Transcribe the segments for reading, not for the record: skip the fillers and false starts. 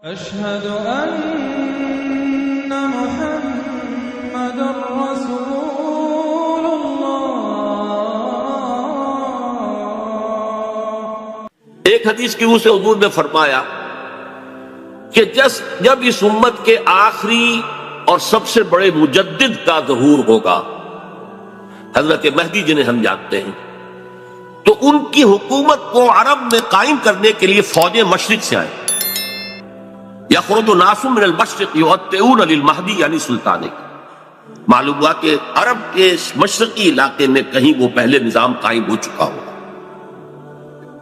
أشهد أن محمد رسول الله۔ ایک حدیث کی روح سے حضور نے فرمایا کہ جب اس امت کے آخری اور سب سے بڑے مجدد کا ظہور ہوگا، حضرت مہدی جنہیں ہم جانتے ہیں، تو ان کی حکومت کو عرب میں قائم کرنے کے لیے فوجیں مشرق سے آئیں۔ یخرج ناس من المشرق یؤطئون للمہدی یعنی سلطانے کی۔ معلوم ہوا کہ عرب کے مشرقی علاقے میں کہیں وہ پہلے نظام قائم ہو چکا ہوگا۔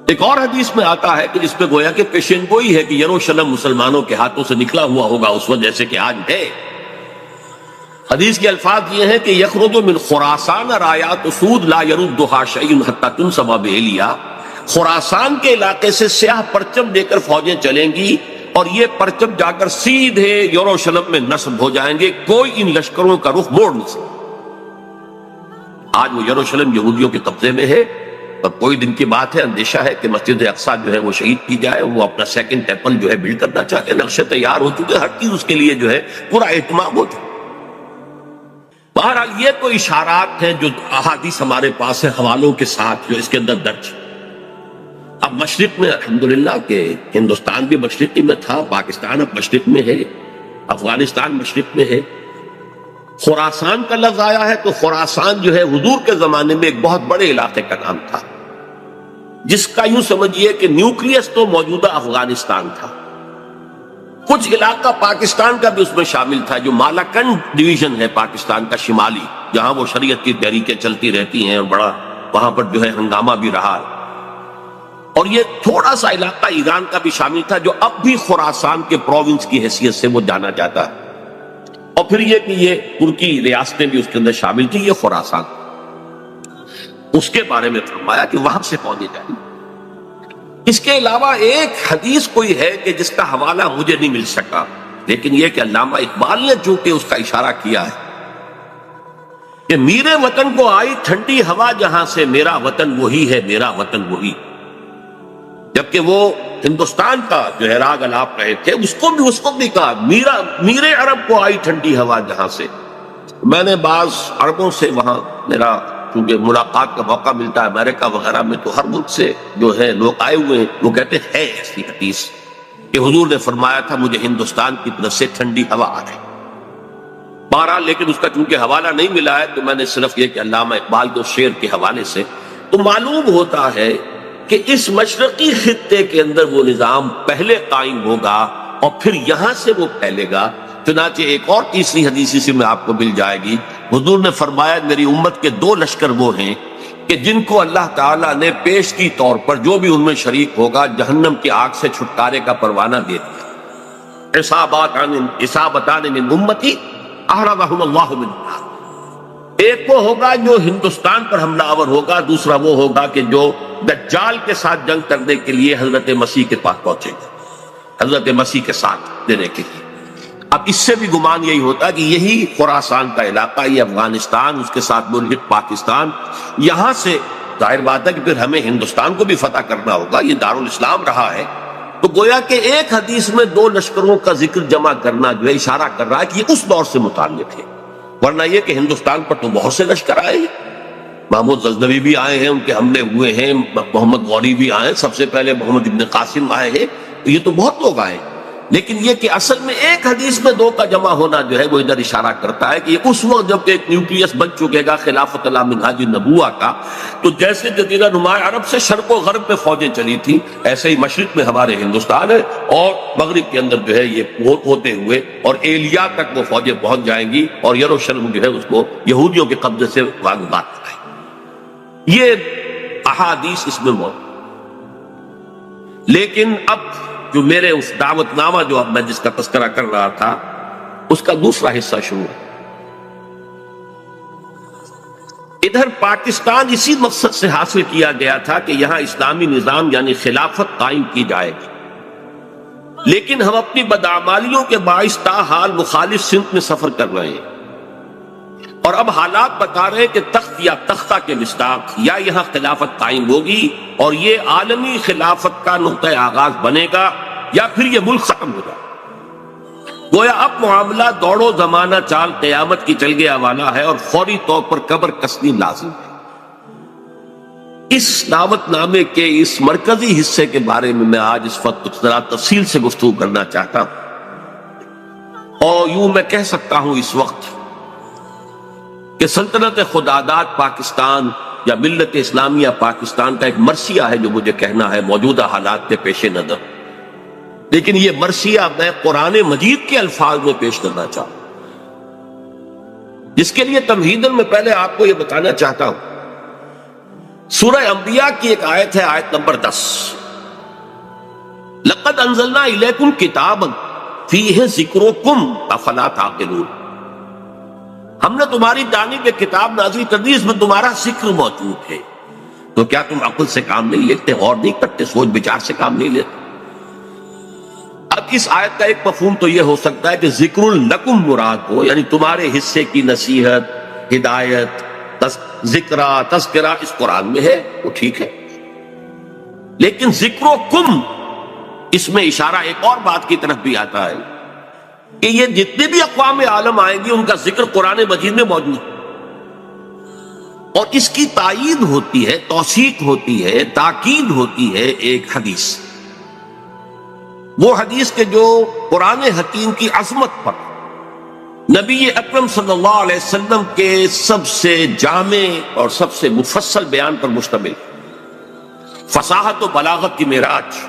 ایک اور حدیث میں آتا ہے کہ جس پہ گویا کہ پیشین گوئی ہے کہ یروشلم مسلمانوں کے ہاتھوں سے نکلا ہوا ہوگا اس وقت جیسے کہ آج ہے۔ حدیث کے الفاظ یہ ہیں کہ یخرج من خراسان رایات سود لا یردها شیء حتی تنصب بإیلیا، خراسان کے علاقے سے سیاہ پرچم لے کر فوجیں چلیں گی اور یہ پرچم جا کر سیدھے یروشلم میں نصب ہو جائیں گے، کوئی ان لشکروں کا رخ موڑ نہیں سکتا۔ آج وہ یروشلم یہودیوں کے قبضے میں ہے اور کوئی دن کی بات ہے، اندیشہ ہے کہ مسجد اقصی جو ہے وہ شہید کی جائے، وہ اپنا سیکنڈ ٹیمپل جو ہے بلڈ کرنا چاہتے ہیں، نقشے تیار ہو چکے، ہر چیز اس کے لیے جو ہے پورا اہتمام ہو چکا۔ بہرحال یہ تو اشارات ہیں جو احادیث ہمارے پاس ہے حوالوں کے ساتھ جو اس کے اندر درج ہے۔ اب مشرق میں الحمدللہ کہ ہندوستان بھی مشرقی میں تھا، پاکستان اب مشرق میں ہے، افغانستان مشرق میں ہے۔ خراسان کا لفظ آیا ہے تو خراسان جو ہے حضور کے زمانے میں ایک بہت بڑے علاقے کا نام تھا، جس کا یوں سمجھیے کہ نیوکلیس تو موجودہ افغانستان تھا، کچھ علاقہ پاکستان کا بھی اس میں شامل تھا، جو مالاکنڈ ڈویژن ہے پاکستان کا شمالی، جہاں وہ شریعت کی تحریکیں چلتی رہتی ہیں اور بڑا وہاں پر جو ہے ہنگامہ بھی رہا۔ اور یہ تھوڑا سا علاقہ ایران کا بھی شامل تھا، جو اب بھی خراسان کے پروونس کی حیثیت سے وہ جانا جاتا ہے۔ اور پھر یہ کہ یہ ترکی ریاستیں بھی اس کے اندر شامل تھی، یہ خراسان، اس کے بارے میں فرمایا کہ وہاں سے فوجیں جائیں۔ اس کے علاوہ ایک حدیث کوئی ہے کہ جس کا حوالہ مجھے نہیں مل سکا، لیکن یہ کہ علامہ اقبال نے چونکہ اس کا اشارہ کیا ہے کہ میرے وطن کو آئی ٹھنڈی ہوا جہاں سے، میرا وطن وہی ہے، میرا وطن وہی۔ جبکہ وہ ہندوستان کا جو ہے راگ الاپ رہے تھے، اس کو بھی کہا میرے عرب کو آئی ٹھنڈی ہوا جہاں سے۔ میں نے بعض عربوں سے وہاں میرا چونکہ ملاقات کا موقع ملتا ہے امریکہ وغیرہ میں، تو ہر ملک سے جو ہے لوگ آئے ہوئے ہیں، وہ کہتے ہیں ایسی حدیث کہ حضور نے فرمایا تھا مجھے ہندوستان کی طرف سے ٹھنڈی ہوا آ رہی۔ بہرحال لیکن اس کا چونکہ حوالہ نہیں ملا ہے تو میں نے صرف یہ کہ علامہ اقبال کے شعر کے حوالے سے تو معلوم ہوتا ہے کہ اس مشرقی خطے کے اندر وہ نظام پہلے قائم ہوگا اور پھر یہاں سے وہ پھیلے گا۔ چنانچہ ایک اور تیسری حدیث سے میں آپ کو مل جائے گی، حضور نے فرمایا میری امت کے دو لشکر وہ ہیں کہ جن کو اللہ تعالیٰ نے پیشگی طور پر جو بھی ان میں شریک ہوگا جہنم کی آگ سے چھٹکارے کا پروانہ دے دیا۔ اصابتان من امتی احرزهم اللہ من النار۔ ایک وہ ہوگا جو ہندوستان پر حملہ آور ہوگا، دوسرا وہ ہوگا کہ جو دجال کے ساتھ جنگ کرنے کے لیے حضرت مسیح کے پاس پہنچے گا، حضرت مسیح کے ساتھ دینے کے لیے۔ اب اس سے بھی گمان یہی ہوتا کہ یہی خراسان کا علاقہ، یہ افغانستان، اس کے ساتھ ملحق پاکستان، یہاں سے ظاہر بات ہے کہ پھر ہمیں ہندوستان کو بھی فتح کرنا ہوگا، یہ دارالاسلام رہا ہے۔ تو گویا کہ ایک حدیث میں دو لشکروں کا ذکر جمع کرنا جو ہے اشارہ کر رہا ہے کہ یہ اس دور سے متعلق ہے، ورنہ یہ کہ ہندوستان پر تو بہت سے لشکر آئے ہیں، محمود غزنوی بھی آئے ہیں، ان کے حملے ہوئے ہیں، محمد غوری بھی آئے ہیں، سب سے پہلے محمد ابن قاسم آئے ہیں، تو یہ تو بہت لوگ آئے ہیں۔ لیکن یہ کہ اصل میں ایک حدیث میں دو کا جمع ہونا جو ہے وہ ادھر اشارہ کرتا ہے کہ یہ اس وقت جب ایک نیوکلیس بن چکے گا خلافت اللہ منہاج النبوہ کا، تو جیسے جزیرہ نما عرب سے شرق و غرب میں فوجیں چلی تھی، ایسے ہی مشرق میں ہمارے ہندوستان ہے اور مغرب کے اندر جو ہے یہ ہوتے ہوئے اور ایلیا تک وہ فوجیں پہنچ جائیں گی اور یروشلم جو ہے اس کو یہودیوں کے قبضے سے واگبات کرائیں۔ یہ احادیث اس میں موجود۔ لیکن اب جو میرے اس دعوت نامہ جو اب میں جس کا تذکرہ کر رہا تھا اس کا دوسرا حصہ شروع ہے۔ ادھر پاکستان اسی مقصد سے حاصل کیا گیا تھا کہ یہاں اسلامی نظام یعنی خلافت قائم کی جائے گی، لیکن ہم اپنی بدعمالیوں کے باعث تاحال مخالف سمت میں سفر کر رہے ہیں، اور اب حالات بتا رہے ہیں کہ تخت یا تختہ کے مصداق یا یہاں خلافت قائم ہوگی اور یہ عالمی خلافت کا نقطہ آغاز بنے گا یا پھر یہ ملک ختم ہو جائے۔ گویا اب معاملہ دوڑو زمانہ چال قیامت کی چل گیا والا ہے اور فوری طور پر قبر کسنی لازم ہے۔ اس دعوت نامے کے اس مرکزی حصے کے بارے میں آج اس وقت ذرا تفصیل سے گفتگو کرنا چاہتا ہوں، اور یوں میں کہہ سکتا ہوں اس وقت کہ سلطنت خداداد پاکستان یا ملت اسلامیہ پاکستان کا ایک مرثیہ ہے جو مجھے کہنا ہے موجودہ حالات کے پیش نظر، لیکن یہ مرثیہ میں قرآن مجید کے الفاظ میں پیش کرنا چاہوں، جس کے لیے تمہیداً میں پہلے آپ کو یہ بتانا چاہتا ہوں۔ سورہ انبیاء کی ایک آیت ہے، آیت نمبر 10، لَقَدْ أَنزَلْنَا إِلَيْكُمْ كِتَابًا فِيهِ ذِكْرُكُمْ أَفَلَا تَعْقِلُونَ، ہم نے تمہاری جانب ایک کتاب نازل کر دی، اس میں تمہارا ذکر موجود ہے، تو کیا تم عقل سے کام نہیں لیتے، غور نہیں کرتے، سوچ بچار سے کام نہیں لیتے؟ اب اس آیت کا ایک مفہوم تو یہ ہو سکتا ہے کہ ذکر لکم مراد ہو، یعنی تمہارے حصے کی نصیحت، ہدایت، ذکرہ، تذکرہ اس قرآن میں ہے، وہ ٹھیک ہے، لیکن ذکرکم اس میں اشارہ ایک اور بات کی طرف بھی آتا ہے کہ یہ جتنے بھی اقوام عالم آئیں گے ان کا ذکر قرآن مجید میں موجود ہے، اور اس کی تائید ہوتی ہے، توثیق ہوتی ہے، تاکید ہوتی ہے ایک حدیث، وہ حدیث کے جو قرآن حکیم کی عظمت پر نبی اکرم صلی اللہ علیہ وسلم کے سب سے جامع اور سب سے مفصل بیان پر مشتمل، فصاحت و بلاغت کی معراج،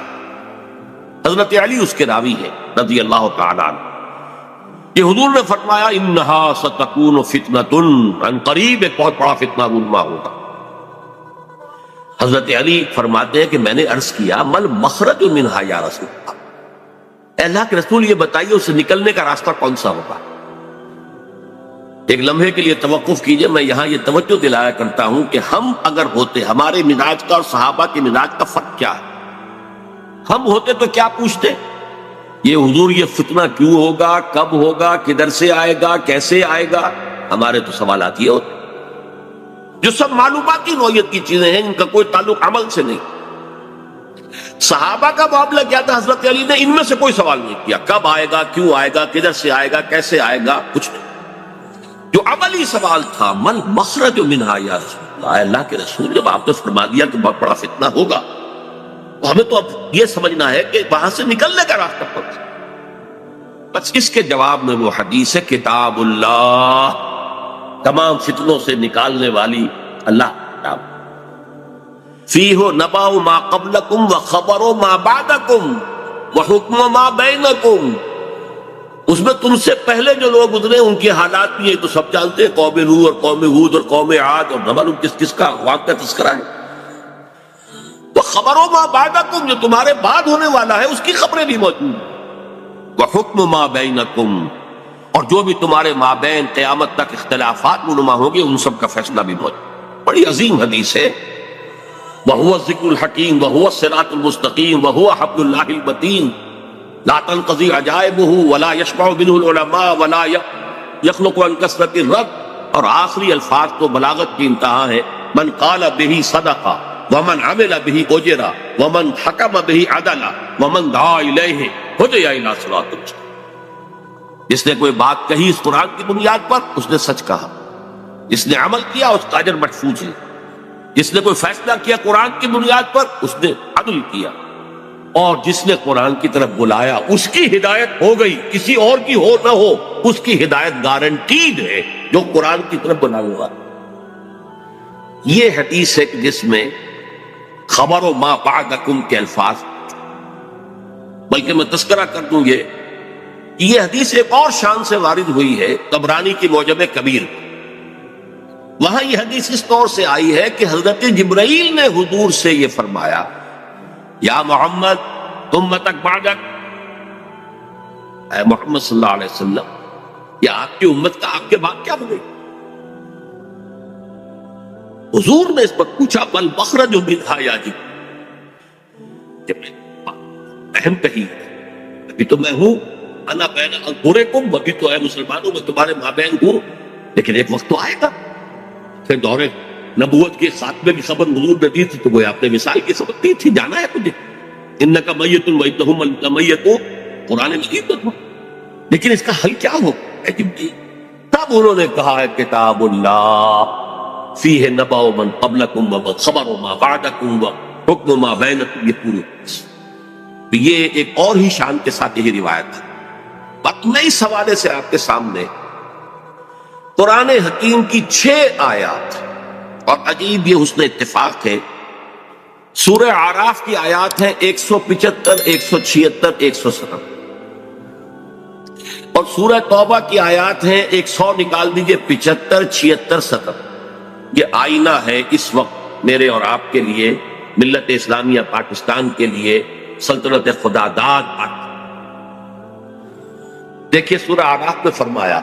حضرت علی اس کے راوی ہے رضی اللہ تعالیٰ عنہ، کہ حضور نے فرمایا انہا ستکون فتنۃ، ان قریب ایک بہت بڑا فتنہ رونما ہوگا۔ حضرت علی فرماتے ہیں کہ میں نے عرض کیا مل مخرج منہا یا رسول اللہ، اے اللہ کے رسول یہ بتائیے اسے نکلنے کا راستہ کون سا ہوگا؟ ایک لمحے کے لیے توقف کیجئے، میں یہاں یہ توجہ دلایا کرتا ہوں کہ ہم اگر ہوتے، ہمارے مزاج کا اور صحابہ کے مزاج کا فرق کیا ہے؟ ہم ہوتے تو کیا پوچھتے؟ یہ حضور یہ فتنہ کیوں ہوگا، کب ہوگا، کدھر سے آئے گا، کیسے آئے گا؟ ہمارے تو سوالات یہ ہوتے جو سب معلوماتی نوعیت کی چیزیں ہیں، ان کا کوئی تعلق عمل سے نہیں۔ صحابہ کا معاملہ کیا تھا؟ حضرت علی نے ان میں سے کوئی سوال نہیں کیا، کب آئے گا، کیوں آئے گا، کدھر سے آئے گا، کیسے آئے گا، کچھ نہیں۔ جو عملی سوال تھا من مخرج منہا یا رسول اللہ، اللہ کے رسول جب آپ نے فرما دیا کہ بہت بڑا فتنہ ہوگا، تو ہمیں تو اب یہ سمجھنا ہے کہ وہاں سے نکلنے کا راستہ کون سا؟ بس اس کے جواب میں وہ حدیث ہے کتاب اللہ، تمام فتنوں سے نکالنے والی اللہ کتاب، فیہ نبأ ما قبلکم وخبر ما بعدکم وحکم ما بینکم، اس میں تم سے پہلے جو لوگ گزرے ان کے حالات بھی ہیں تو سب جانتے ہیں، قوم نوح اور قوم ہود اور قوم عاد، اور معلوم کس کس کا واقعہ تذکرہ ہے، وخبر ما بعدکم جو تمہارے بعد ہونے والا ہے اس کی خبریں بھی موجود ہیں، وحکم ما بینکم اور جو بھی تمہارے مابین قیامت تک اختلافات رونما ہوں گے ان سب کا فیصلہ بھی موجود۔ بڑی عظیم حدیث ہے، وَهُوَ الذِّكْرُ الْحَكِيمُ وَهُوَ الصِّرَاطُ الْمُسْتَقِيمُ وَهُوَ حَبْلُ اللَّهِ الْمَتِينُ لَا تَنْقَضِي عَجَائِبُهُ وَلَا يَشْبَعُ مِنْهُ الْعُلَمَاءُ وَلَا يَخْلُقُ عَنْ كَثْرَةِ الرَّدِّ، اور آخری الفاظ تو بلاغت کی انتہا ہے، من قال به صدقہ ومن عمل به اجر ومن حکم به عدل ومن دعا الیہ ہدی الی صراط مستقیم۔ جس نے کوئی بات کہی اس قرآن کی بنیاد پر اس نے سچ کہا، جس نے عمل کیا اس کا اجر محفوظ ہے، جس نے کوئی فیصلہ کیا قرآن کی بنیاد پر اس نے عدل کیا، اور جس نے قرآن کی طرف بلایا اس کی ہدایت ہو گئی، کسی اور کی ہو نہ ہو اس کی ہدایت گارنٹیڈ ہے جو قرآن کی طرف بنا ہوا۔ یہ حدیث ہے جس میں خبر و ما بعدکم کے الفاظ، بلکہ میں تذکرہ کر دوں یہ حدیث ایک اور شان سے وارد ہوئی ہے طبرانی کی معجم کبیر، وہاں یہ حدیث اس طور سے آئی ہے کہ حضرت جبرائیل نے حضور سے یہ فرمایا یا محمد امتک بعدک، اے محمد صلی اللہ علیہ وسلم یہ آپ کی امت کا آپ کے بعد کیا بنے؟ حضور نے اس پر پوچھا بل مخرج منہا یا جب اہم کہی ابھی تو میں ہوں، انا بین اظہرکم، ابھی تو اے مسلمانوں میں تمہارے مابین ہوں، لیکن ایک وقت تو آئے گا پھر دور نبوت کے خاتمے کی خبر حضور نے دی تھی تو وہ آپ نے مثال کی خبر دی تھی، جانا ہے تجھے انک میت وانہم لمیتون، قرآن مجید میں، لیکن اس کا حل کیا ہو؟ تب انہوں نے کہا ہے کتاب اللہ فیہ نبأ من قبلکم وخبر ما بعدکم وحکم ما بینکم، یہ پوری یہ ایک اور ہی شان کے ساتھ یہی روایت ہے۔ بات میں اس حوالے سے آپ کے سامنے قرآن حکیم کی 6 آیات، اور عجیب یہ حسن اتفاق ہے، سورہ اعراف کی آیات ہیں 175 176 170، اور سورہ توبہ کی آیات ہیں 100 نکال دیجئے 75 76 70۔ یہ آئینہ ہے اس وقت میرے اور آپ کے لیے، ملت اسلامیہ پاکستان کے لیے، سلطنت خدا داد۔ دیکھیے سورہ اعراف میں فرمایا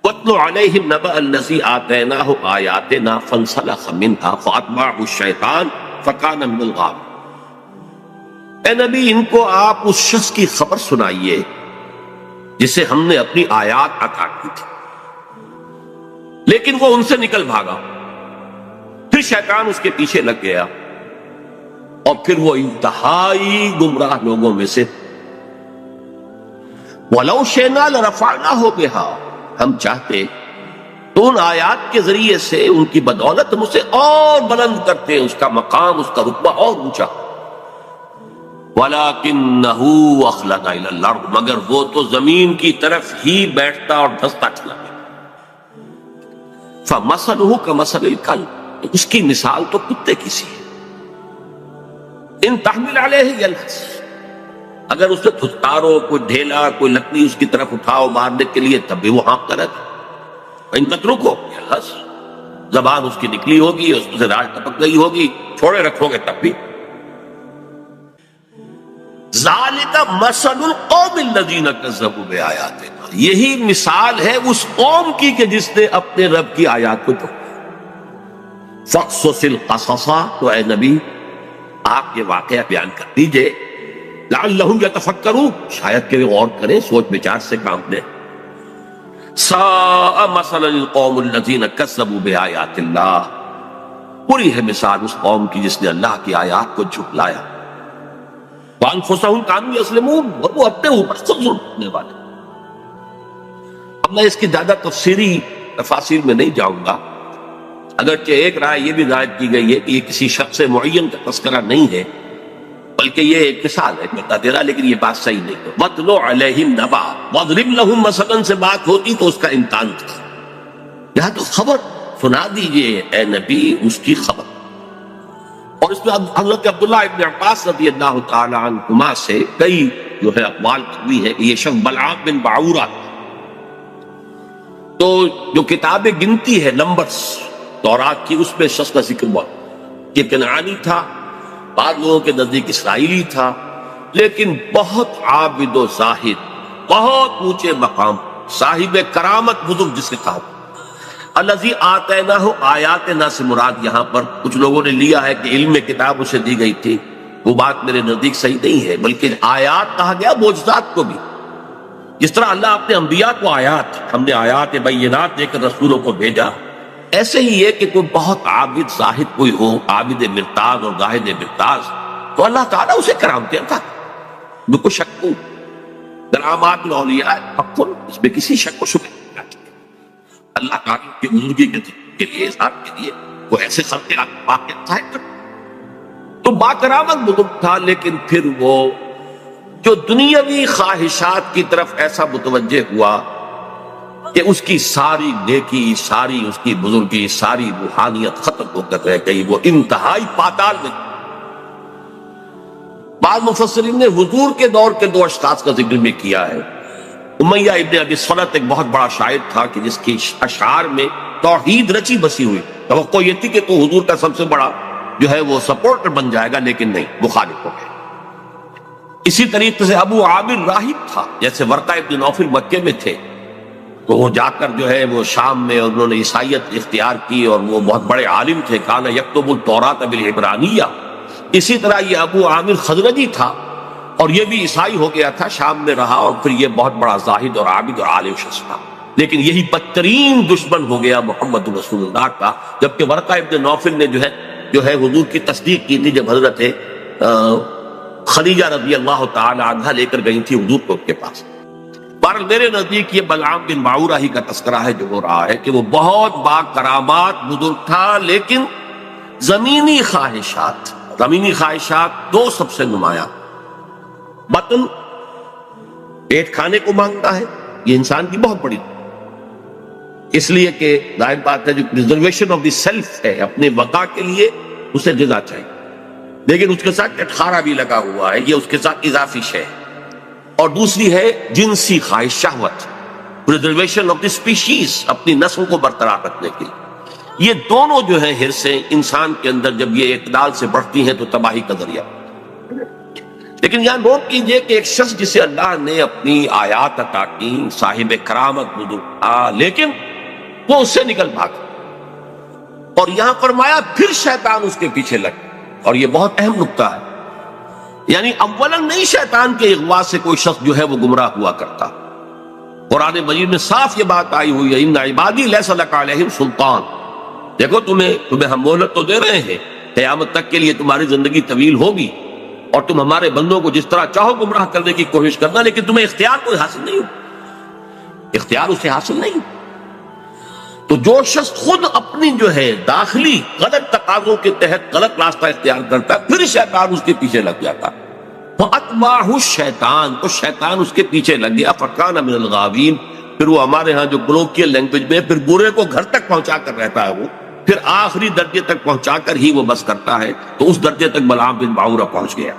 وَاتْلُ عَلَيْهِمْ نَبَأَ الَّذِي آتَيْنَاهُ آيَاتِنَا فَانْسَلَخَ مِنْهَا فَأَتْبَعَهُ الشَّيْطَانُ فَكَانَ مِنَ الْغَاوِينَ۔ اے نبی ان کو آپ اس شخص کی خبر سنائیے جسے ہم نے اپنی آیات عطا کی تھی، لیکن وہ ان سے نکل بھاگا، پھر شیطان اس کے پیچھے لگ گیا، اور پھر وہ انتہائی گمراہ لوگوں میں سے۔ وَلَوْ شِئْنَا لَرَفَعْنَاهُ بِهَا، ہم چاہتے تو ان آیات کے ذریعے سے، ان کی بدولت ہم اسے اور بلند کرتے، اس کا مقام، اس کا رتبہ اور اونچا۔ وَلَكِنَّهُ أَخْلَدَ إِلَى الْأَرْضِ، مگر وہ تو زمین کی طرف ہی بیٹھتا اور دھستا چلا گیا۔ فَمَثَلُهُ كَمَثَلِ الْكَلْبِ، اس کی مثال تو کتے کی سی ہے۔ إِن تَحْمِلْ عَلَيْهِ يَلْهَثْ، اگر اسے دھتکارو، کوئی ڈھیلا، کوئی لکڑی اس کی طرف اٹھاؤ مارنے کے لیے، تب بھی وہ ہانپتا رہتا۔ ان تترکو یلہث، زبان اس کی نکلی ہوگی، اس سے راج ٹپک گئی ہوگی، چھوڑے رکھو گے تب بھی۔ ذالک مثل القوم الذین کذبوا بآیاتنا، یہی مثال ہے اس قوم کی کہ جس نے اپنے رب کی آیات کو جھٹلایا۔ فاقصص القصص، تو اے نبی آپ یہ واقعہ بیان کر دیجئے، لعلہم یتفکرون، شاید کہ وہ غور کریں، سوچ بچار سے کام لیں۔ ساء مثلا القوم الذین کذبوا بآیات اللہ، بری ہے مثال اس قوم کی جس نے اللہ کی آیات کو جھٹلایا۔ وانفسہم کانوا یظلمون، اور وہ اپنے اوپر خود ظلم کرنے والے۔ اب میں اس کی زیادہ تفصیلی تفاصیل میں نہیں جاؤں گا، اگرچہ ایک رائے یہ بھی ظاہر کی گئی ہے کہ یہ کسی شخص معین کا تذکرہ نہیں ہے، بلکہ یہ ایک مثال ہے بتا دے رہا، لیکن یہ بات صحیح نہیں ہے۔ وَاتْلُ عَلَيْهِمْ نَبَأَ وَاضْرِبْ لَهُمْ مَثَلًا سے بات ہوتی تو اس کا امتحان تھا، یہاں تو خبر سنا دیجئے اے نبی اس کی خبر۔ اور اس میں حضرت عبداللہ ابن عباس رضی اللہ تعالی عنہما سے کئی جو ہے اقوال بھی ہے کہ یہ شخص بلعام بن باعورہ تھا۔ تو جو کتاب گنتی ہے نمبرز تورات کی، اس میں شخص کا ذکر ہوا، یہ کنعانی تھا، بعض لوگوں کے نزدیک اسرائیلی تھا، لیکن بہت عابد و زاہد، بہت اونچے مقام، صاحب کرامت بزرگ جسے کہا۔ الذی آتیناہ آیاتنا سے مراد یہاں پر کچھ لوگوں نے لیا ہے کہ علم کتاب اسے دی گئی تھی، وہ بات میرے نزدیک صحیح نہیں ہے، بلکہ آیات کہا گیا معجزات کو بھی، جس طرح اللہ اپنے انبیاء کو آیات، ہم نے آیات بینات دے کر رسولوں کو بھیجا، ایسے ہی ہے کہ کوئی بہت عابد زاہد کوئی ہو، عابد مرتاز اور زاہد مرتاز، تو اللہ تعالیٰ اسے کرامتیں عطا کرے، بالکل شک نہیں۔ کرامات الاولیاء حق، اس میں کسی شک و شبہ نہیں۔ اللہ تعالیٰ کی بزرگی کے لیے، ذات کے لیے وہ ایسے خلق واقع ظاہر کرتا، تو با کرامت بزرگ تھا، لیکن پھر وہ جو دنیاوی خواہشات کی طرف ایسا متوجہ ہوا کہ اس کی ساری نیکی، ساری اس کی بزرگی، ساری روحانیت ختم ہو کر رہ گئی، وہ انتہائی پاتال میں۔ بعض مفسرین نے حضور کے دور کے 2 اشخاص کا ذکر بھی کیا ہے۔ امیہ ابن ابی صلت ایک بہت بڑا شاعر تھا کہ جس کی اشعار میں توحید رچی بسی ہوئی، توقع یہ تھی کہ تو حضور کا سب سے بڑا جو ہے وہ سپورٹر بن جائے گا، لیکن نہیں، مخالف ہو گئے۔ اسی طریقے سے ابو عامر راہب تھا، جیسے ورقہ ابن نوفل مکے میں تھے، تو وہ جا کر جو ہے وہ شام میں انہوں نے عیسائیت اختیار کی، اور وہ بہت بڑے عالم تھے، کان یکتب التوراۃ بالعبرانیہ۔ اسی طرح یہ ابو عامر خزرجی تھا، اور یہ بھی عیسائی ہو گیا تھا، شام میں رہا، اور پھر یہ بہت بڑا زاہد اور عابد اور عالم شخص تھا، لیکن یہی بدترین دشمن ہو گیا محمد رسول اللہ کا، جبکہ ورقہ ابن نوفل نے جو ہے حضور کی تصدیق کی تھی، جب حضرت خدیجہ رضی اللہ تعالی عنہا لے کر گئی تھی حضور کو ان کے پاس۔ بہرحال میرے نزدیک یہ بلعام بن باعورہ ہی کا تذکرہ ہے جو ہو رہا ہے کہ وہ بہت با کرامات بزرگ تھا، لیکن زمینی خواہشات دو سب سے نمایاں، بطن پیٹ کھانے کو مانگتا ہے، یہ انسان کی بہت بڑی، اس لیے کہ ظاہر بات ہے جو پریزرویشن آف دی سیلف ہے، اپنے بقا کے لیے اسے غذا چاہیے، لیکن اس کے ساتھ چٹخارا بھی لگا ہوا ہے، یہ اس کے ساتھ اضافی شے ہے۔ اور دوسری ہے جنسی خواہش، شہوت، پریزرویشن آف دی اسپیشیز، اپنی نسل کو برقرار رکھنے کے لیے۔ یہ دونوں جو ہیں حرصیں انسان کے اندر جب یہ اعتدال سے بڑھتی ہیں تو تباہی کا ذریعہ۔ لیکن یہاں نوٹ کیجئے کہ ایک شخص جسے اللہ نے اپنی آیات عطا کی، صاحب کرامت بزرگ تھا، لیکن وہ اس سے نکل بھاگا، اور یہاں فرمایا پھر شیطان اس کے پیچھے لگ، اور یہ بہت اہم نکتہ ہے، یعنی اولاً نہیں شیطان کے اغوا سے کوئی شخص جو ہے وہ گمراہ ہوا کرتا۔ قرآن مجید میں صاف یہ بات آئی ہوئی ہے، ان عبادی لیس لک علیہم سلطان، دیکھو تمہیں ہم مہلت تو دے رہے ہیں، قیامت تک کے لیے تمہاری زندگی طویل ہوگی، اور تم ہمارے بندوں کو جس طرح چاہو گمراہ کرنے کی کوشش کرنا، لیکن تمہیں اختیار کوئی حاصل نہیں ہو، اختیار اسے حاصل نہیں۔ تو جو شخص خود اپنی جو ہے داخلی غلط تقاضوں کے تحت غلط راستہ اختیار کرتا ہے، پھر شیطان اس کے پیچھے لگ جاتا، فَأَتْبَعَهُ الشَّيْطَانُ، تو شیطان اس کے پیچھے لگ گیا، فَكَانَ مِنَ الْغَاوِينَ، پھر وہ ہمارے ہاں جو کولوکیل لینگویج میں پھر برے کو گھر تک پہنچا کر رہتا ہے، وہ پھر آخری درجے تک پہنچا کر ہی وہ بس کرتا ہے، تو اس درجے تک بلعام بن باعورہ پہنچ گیا۔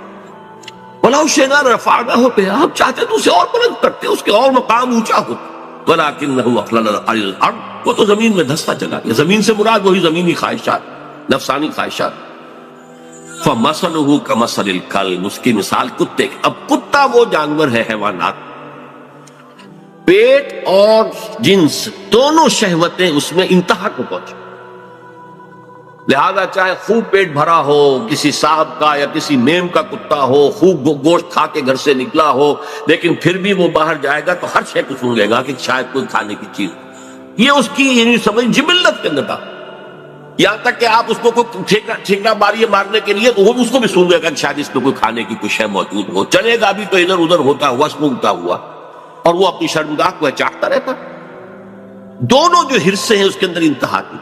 وَلَوْ شِئْنَا رَفَعْنَاهُ بِهَا، ہم چاہتے تو اسے اور بلند کرتے، اس کے اور مقام اونچا ہوتا، وَلَكِنَّهُ أَخْلَدَ إِلَى الْأَرْضِ، وہ تو زمین میں دھستا چلا گیا، زمین سے مراد وہی زمینی خواہشات، نفسانی خواہشات۔ فَمَثَلُهُ كَمَثَلِ الْكَلْبِ، اس کی مثال کتے کی۔ اب کتا وہ جانور ہے، حیوانات، پیٹ اور جنس دونوں شہوتیں اس میں انتہا کو پہنچی، لہذا چاہے خوب پیٹ بھرا ہو، کسی صاحب کا یا کسی میم کا کتا ہو، خوب گوشت کھا کے گھر سے نکلا ہو، لیکن پھر بھی وہ باہر جائے گا تو ہر شے کو سن لے گا کہ شاید کوئی کھانے کی چیز، یہ اس کی یعنی سمجھ جبلت کے اندر تھا، یہاں تک کہ آپ اس کو کوئی ٹھیکنا ماریے مارنے کے لیے تو وہ اس کو بھی سن لے گا کہ شاید اس میں کوئی کھانے کی کوئی شے موجود ہو، چلے گا بھی تو ادھر ادھر ہوتا ہوا، سنگتا ہوا، اور وہ اپنی شرمگاہ کو چاٹتا رہتا۔ دونوں جو حرصے ہیں اس کے اندر انتہا کی،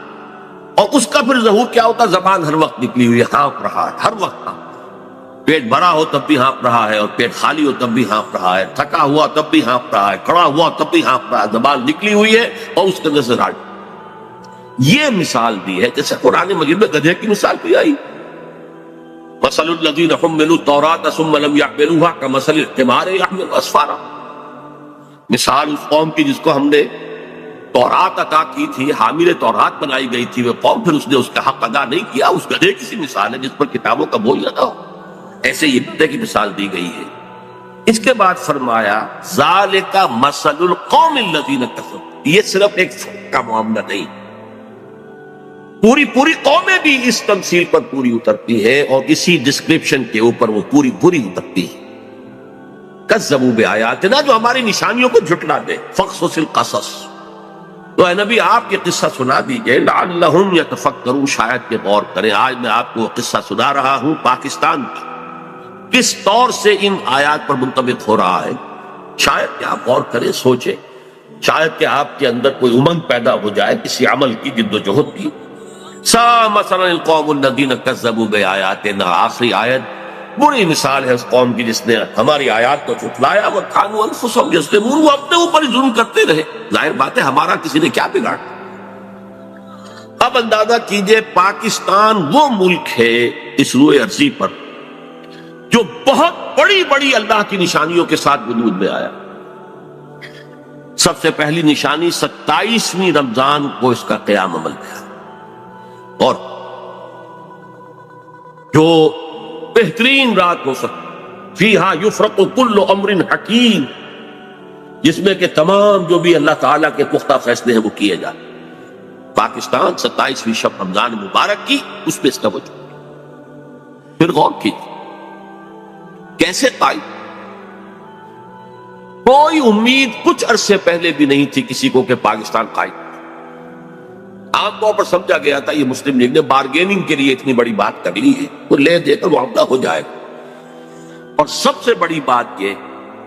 اور اس کا پھر ظہور کیا ہوتا، زبان ہر وقت نکلی ہوئی ہے، ہانپ رہا ہے، ہر وقت ہانپ، پیٹ بھرا ہو تب بھی ہانپ رہا ہے، اور پیٹ خالی ہو تب بھی ہانپ رہا ہے، تھکا ہوا تب بھی ہانپ رہا ہے، کھڑا ہوا تب بھی ہانپ رہا ہے، زبان نکلی ہوئی ہے اور اس کے اندر سے راڑ۔ یہ مثال دی ہے جیسے قرآن مجید میں گدھے کی مثال بھی آئی، مثل الذین حملوا التوراۃ ثم لم یحملوها کمثل الحمار یحمل اسفارا، مثال اس قوم کی جس کو ہم نے تورات عطا کی تھی، حامل تورات بنائی گئی تھی، وہ قوم پھر اس نے اس کا حق ادا نہیں کیا، اس گدھے کی سی مثال ہے جس پر کتابوں کا بوجھ لگا ہو، ایسے یہ گدھے کی مثال دی گئی ہے۔ اس کے بعد فرمایا ذالک مثل القوم الذین کفروا، یہ صرف ایک فرد کا معاملہ نہیں، پوری قومیں بھی اس تمثیل پر پوری اترتی ہے، اور اسی ڈسکرپشن کے اوپر وہ پوری اترتی ہے۔ کذبوا بآیاتنا، جو ہماری نشانیوں کو جھٹلا دے، فقصص القصص، تو اے نبی آپ یہ قصہ سنا دیجئے، لعلہم یتفکرون، شاید کہ غور کریں۔ آج میں آپ کو قصہ سنا رہا ہوں پاکستان کا، کس طور سے ان آیات پر منطبق ہو رہا ہے، شاید کہ آپ غور کریں، سوچیں، شاید کہ آپ کے اندر کوئی امنگ پیدا ہو جائے کسی عمل کی، جد و جہد کی۔ سا مثلا القوم الذین کذبوا بآیاتنا، آخری آیت بری مثال ہے اس قوم کی جس نے ہماری آیات کو جھٹلایا، وَكَانُوا أَنفُسَهُمْ يَظْلِمُونَ، وہ اپنے اوپر ظلم کرتے رہے، ظاہر بات ہے ہمارا کسی نے کیا بگاڑا۔ اب اندازہ کیجئے پاکستان وہ ملک ہے اس روئے ارضی پر جو بہت بڑی اللہ کی نشانیوں کے ساتھ وجود میں آیا۔ سب سے پہلی نشانی 27ویں رمضان کو اس کا قیام عمل ہے، اور جو بہترین رات ہو سکتی، فیہا یفرق کل امر حکیم، جس میں کہ تمام جو بھی اللہ تعالیٰ کے پختہ فیصلے ہیں وہ کیے جائیں۔ پاکستان 27ویں شب رمضان مبارک کی، اس میں اس کا وجود۔ پھر غور کیجیے کیسے قائم، کوئی امید کچھ عرصے پہلے بھی نہیں تھی کسی کو کہ پاکستان قائم، عام طور پر سمجھا گیا تھا یہ مسلم لیگ نے بارگیننگ کے لیے اتنی بڑی بات کرنی ہے، وہ لے دے کر معاملہ ہو جائے گا۔ اور سب سے بڑی بات یہ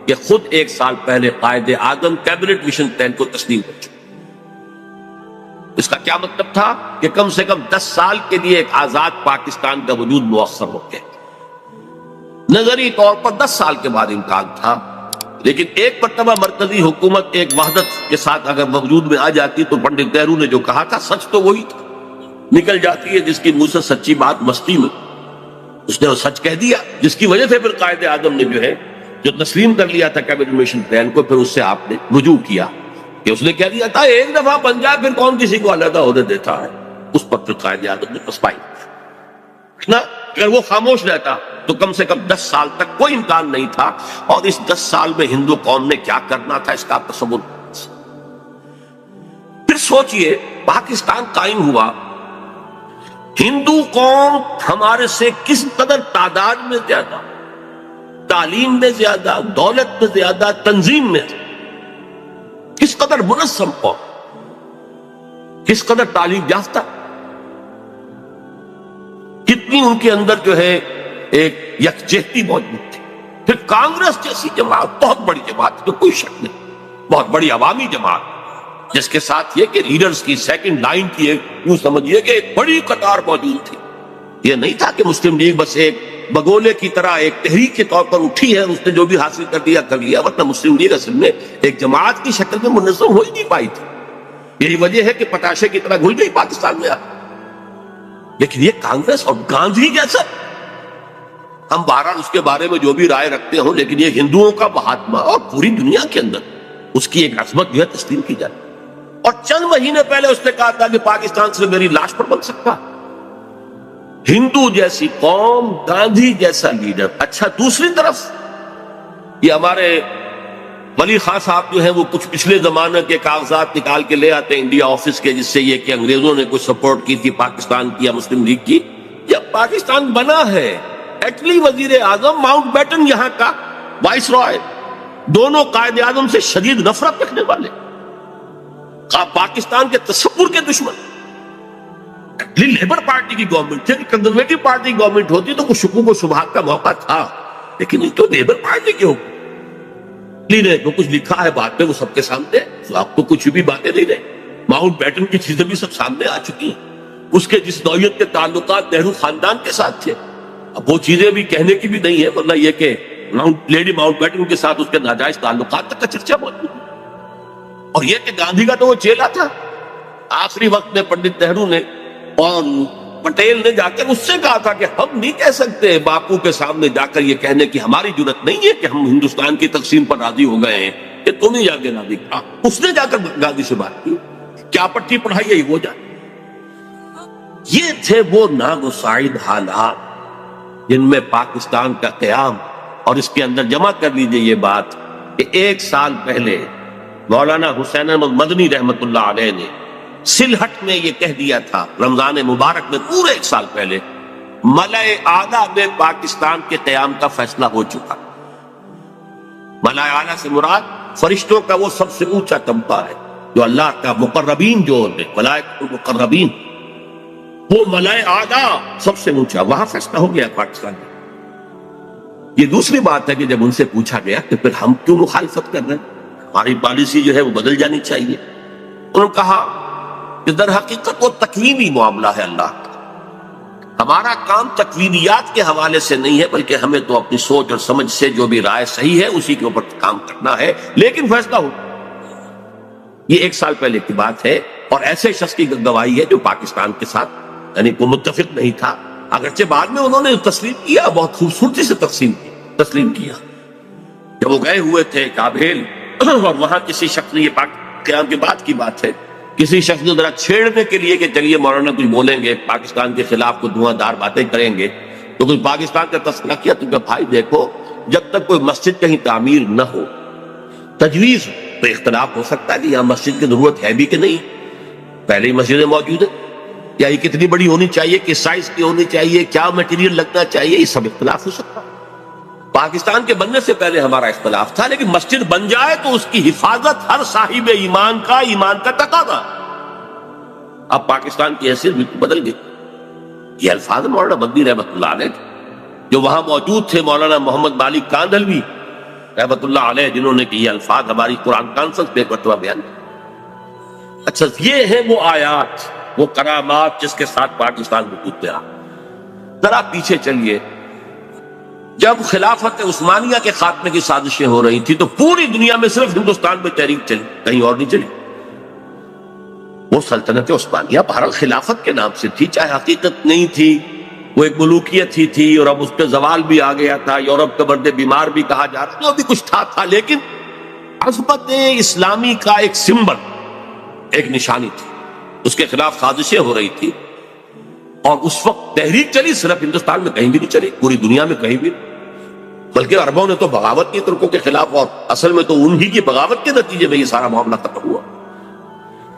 کہ خود 1 سال پہلے Quaid Azam cabinet mission plan کو تسلیم کر چکے۔ اس کا کیا مطلب تھا کہ کم سے کم 10 سال کے لیے ایک آزاد پاکستان کا وجود مؤثر ہو گیا۔ نظری طور پر 10 سال کے بعد امکان تھا، لیکن ایک مرتبہ مرکزی حکومت ایک وحدت کے ساتھ اگر وجود میں آ جاتی تو پنڈت نہرو نے جو کہا تھا سچ تو وہی تھا، نکل جاتی ہے جس کی منہ سے سچی بات مستی میں، اس نے وہ سچ کہہ دیا، جس کی وجہ سے پھر قائد اعظم نے جو تسلیم کر لیا تھا کیبنٹ مشن پلان کو، پھر اس سے آپ نے رجوع کیا کہ اس نے کہہ دیا تھا ایک دفعہ بن جائے پھر کون کسی کو علیحدہ عہدے دیتا ہے۔ اس پر پھر قائد اعظم نے پسپائی نہ، اگر وہ خاموش رہتا تو کم سے کم 10 سال تک کوئی امکان نہیں تھا، اور اس 10 سال میں ہندو قوم نے کیا کرنا تھا اس کا تصور۔ پھر سوچئے پاکستان قائم ہوا، ہندو قوم ہمارے سے کس قدر تعداد میں زیادہ، تعلیم میں زیادہ، دولت میں زیادہ، تنظیم میں کس قدر منظم قوم، کس قدر تعلیم یافتہ، کتنی ان کے اندر جو ہے ایک یکجہتی موجود تھی۔ پھر کانگریس جیسی جماعت بہت بڑی جماعت، تو کوئی شک نہیں، بہت بڑی عوامی جماعت، جس کے ساتھ یہ کہ لیڈرز کی سیکنڈ لائن کی ایک یوں سمجھیے کہ ایک بڑی قطار موجود تھی۔ یہ نہیں تھا کہ مسلم لیگ بس ایک بگولے کی طرح ایک تحریک کے طور پر اٹھی ہے، اس نے جو بھی حاصل کر لیا، ورنہ مسلم لیگ اصل میں ایک جماعت کی شکل میں منظم ہو ہی نہیں پائی تھی۔ یہی وجہ ہے کہ پتاشے کی طرح گھل گئی پاکستان میں۔ لیکن یہ کانگریس اور گاندھی جیسا، ہم بہرحال اس کے بارے میں جو بھی رائے رکھتے ہوں، لیکن یہ ہندوؤں کا مہاتما اور پوری دنیا کے اندر اس کی ایک عظمت جو ہے تسلیم کی جاتی۔ اور چند مہینے پہلے اس نے کہا تھا کہ پاکستان سے میری لاش پر بن سکتا، ہندو جیسی قوم، گاندھی جیسا لیڈر۔ اچھا، دوسری طرف یہ ہمارے ولی خان صاحب جو ہیں وہ کچھ پچھلے زمانے کے کاغذات نکال کے لے آتے ہیں انڈیا آفس کے، جس سے یہ کہ انگریزوں نے کوئی سپورٹ کی تھی پاکستان کی یا مسلم لیگ کی۔ جب پاکستان بنا ہے، ایٹلی وزیر اعظم ماؤنٹ بیٹن یہاں کا وائس رائے، دونوں قائد اعظم سے شدید نفرت رکھنے والے، پاکستان کے تصور کے دشمن۔ لیبر پارٹی کی گورنمنٹ تھی، کنزرویٹو پارٹی کی گورنمنٹ ہوتی تو کچھ شکوک و شبہات کا موقع تھا، لیکن یہ تو لیبر پارٹی کی ہوگی۔ لیڈر کو کچھ لکھا ہے بات میں وہ سب کے سامنے، تو آپ کو کچھ بھی باتیں نہیں رہے۔ ماؤنٹ بیٹن کی چیزیں بھی سب سامنے آ چکی ہیں، اس کے جس نوعیت کے تعلقات نہرو خاندان کے ساتھ تھے، اب وہ چیزیں بھی کہنے کی بھی نہیں ہے، ورنہ یہ کہ لیڈی ماؤنٹ بیٹن کے ساتھ اس کے ناجائز تعلقات تک کا چرچا موجود ہے۔ اور یہ کہ گاندھی کا تو وہ چیلا تھا، آخری وقت میں پنڈت نہرو نے اور پٹیل نے جا کر اس سے کہا تھا کہ ہم نہیں کہہ سکتے باپو کے سامنے جا کر یہ کہنے کی ہماری جرت نہیں ہے کہ ہم ہندوستان کی تقسیم پر راضی ہو گئے ہیں، کہ تم ہی جا کے راضی کہا۔ اس نے جا کر گاندھی سے بات کی، کیا پٹی پڑھائی ہے وہ جانے۔ یہ تھے وہ ناگزیر حالات جن میں پاکستان کا قیام، اور اس کے اندر جمع کر لیجئے یہ بات کہ 1 سال پہلے مولانا حسین احمد مدنی رحمت اللہ علیہ نے سلہٹ میں یہ کہہ دیا تھا، رمضان مبارک میں پورے 1 سال پہلے، ملأ اعلیٰ میں پاکستان کے قیام کا فیصلہ ہو چکا۔ ملأ اعلیٰ سے مراد فرشتوں کا وہ سب سے اونچا طبقہ ہے، جو اللہ کا مقربین، جو ملائکۃ المقربین، وہ ملأ اعلیٰ سب سے اونچا، وہاں فیصلہ ہو گیا پاکستان میں۔ یہ دوسری بات ہے کہ جب ان سے پوچھا گیا کہ پھر ہم کیوں مخالفت کر رہے ہیں، ہماری پالیسی جو ہے وہ بدل جانی چاہیے، انہوں نے کہا کہ در حقیقت وہ تکوینی معاملہ ہے اللہ کا، ہمارا کام تکوینیات کے حوالے سے نہیں ہے، بلکہ ہمیں تو اپنی سوچ اور سمجھ سے جو بھی رائے صحیح ہے اسی کے اوپر کام کرنا ہے، لیکن فیصلہ ہو۔ یہ 1 سال پہلے کی بات ہے، اور ایسے شخص کی گواہی ہے جو پاکستان کے ساتھ یعنی کوئی متفق نہیں تھا، اگرچہ بعد میں انہوں نے تسلیم کیا، بہت خوبصورتی سے تسلیم کیا۔ جب وہ گئے ہوئے تھے کابل، اور وہاں کسی شخص نے، یہ قیام کے بعد کی بات ہے، کسی شخص نے ذرا چھیڑنے کے لیے کہ چلیے مولانا کچھ بولیں گے، پاکستان کے خلاف کو دھواں دار باتیں کریں گے، تو کچھ پاکستان کا تذکرہ کیا، تو کہ بھائی دیکھو، جب تک کوئی مسجد کہیں تعمیر نہ ہو، تجویز تو اختلاف ہو سکتا ہے کہ یہاں مسجد کی ضرورت ہے بھی کہ نہیں، پہلے ہی مسجدیں موجود ہیں، یا یہ کتنی بڑی ہونی چاہیے، کس سائز کی ہونی چاہیے، کیا میٹیریل لگنا چاہیے، یہ سب اختلاف ہو سکتا ہے۔ پاکستان کے بننے سے پہلے ہمارا اختلاف تھا، لیکن مسجد بن جائے تو اس کی حفاظت ہر صاحب ایمان کا تقاضا۔ اب پاکستان کی حیثیت بالکل بدل گئی۔ یہ الفاظ مولانا مدنی رحمت اللہ علیہ جو وہاں موجود تھے، مولانا محمد مالک کاندھلوی، رحمت اللہ علیہ، جنہوں نے کہ یہ الفاظ ہماری قرآن کانفرنس پہ ایک مرتبہ بیان کیا۔ اچھا، یہ ہیں وہ آیات، وہ کرامات جس کے ساتھ پاکستان وجود پہ آ۔ ذرا پیچھے چلیے، جب خلافت عثمانیہ کے خاتمے کی سازشیں ہو رہی تھی تو پوری دنیا میں صرف ہندوستان میں تحریک چلی، کہیں اور نہیں چلی۔ وہ سلطنت عثمانیہ بہرحال خلافت کے نام سے تھی، چاہے حقیقت نہیں تھی، وہ ایک ملوکیت ہی تھی، اور اب اس پہ زوال بھی آ گیا تھا، یورپ کا مرد بیمار بھی کہا جا رہا، جو بھی کچھ تھا، لیکن عظمت اسلامی کا ایک سمبل، ایک نشانی تھی، اس کے خلاف سازشیں ہو رہی تھی، اور اس وقت تحریک چلی، صرف ہندوستان میں کہیں بھی نہیں چلی، پوری دنیا میں کہیں بھی نہیں، بلکہ عربوں نے تو بغاوت کی ترکوں کے خلاف، اور اصل میں تو انہی کی بغاوت کے نتیجے میں یہ سارا معاملہ ختم ہوا۔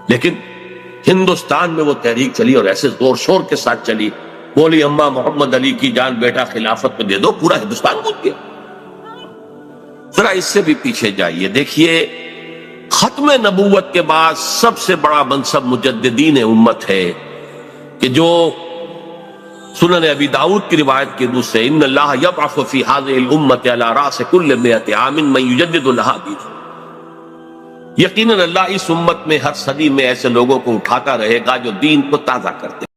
لیکن ہندوستان میں وہ تحریک چلی، اور ایسے زور شور کے ساتھ چلی، بولی اماں محمد علی کی جان بیٹا خلافت میں دے دو، پورا ہندوستان گونج گیا۔ ذرا اس سے بھی پیچھے جائیے، دیکھیے ختم نبوت کے بعد سب سے بڑا منصب مجددین امت ہے، کہ جو سنن ابی داؤد کی روایت کے روح سے ان اللہ یبعث فی هذه الامة على راس كل 100 عام من یجدد لها دینها، یقیناً اللہ اس امت میں ہر صدی میں ایسے لوگوں کو اٹھاتا رہے گا جو دین کو تازہ کرتے